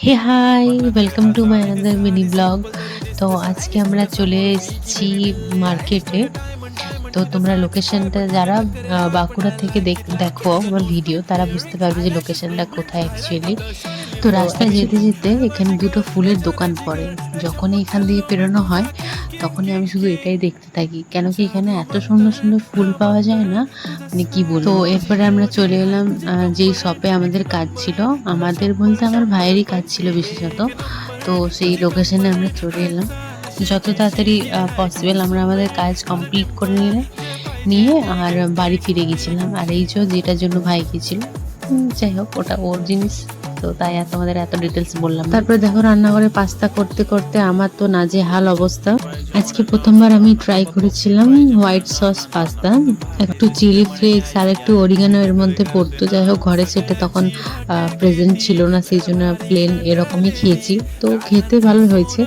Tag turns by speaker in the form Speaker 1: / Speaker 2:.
Speaker 1: Hey hi, welcome to my another mini vlog. তো আজকে আমরা চলে এসেছি মার্কেটে। তো তোমরা লোকেশনটা যারা বাঁকুড়া থেকে দেখো আমার ভিডিও, তারা বুঝতে পারবে যে লোকেশনটা কোথায় অ্যাকচুয়ালি। তো রাস্তায় যেতে যেতে এখানে দুটো ফুলের দোকান পড়ে। যখনই এখান দিয়ে পেরোনো হয় তখনই আমি শুধু এটাই দেখতে থাকি, কেন কি এখানে এত সুন্দর সুন্দর ফুল পাওয়া যায় না, মানে কি বলবো। তো এরপরে আমরা চলে এলাম যেই শপে আমাদের কাজ ছিল, আমাদের বলতে আমার ভাইয়েরই কাজ ছিল বিশেষত। তো সেই লোকেশনে আমরা চলে এলাম। যত তাড়াতাড়ি পসিবল আমরা আমাদের কাজ কমপ্লিট করে নিয়ে আর বাড়ি ফিরে গেছিলাম। আর এই যেটার জন্য ভাই গেছিল, যাই হোক ওটা ওর জিনিস, তো তাই তোমাদের এত ডিটেলস বললাম। তারপরে দেখো রান্নাঘরে পাস্তা করতে করতে আমার তো নাজেহাল অবস্থা। আজকে প্রথমবার আমি ট্রাই করেছিলাম হোয়াইট সস পাস্তা, একটু চিলি ফ্লেক্স আর একটু অরিগানো এর মধ্যে পড়তো। যাই হোক ঘরে সেটা তখন প্রেজেন্ট ছিল না, সেই জন্য প্লেন এরকমই খেয়েছি। তো খেতে ভালো হয়েছে।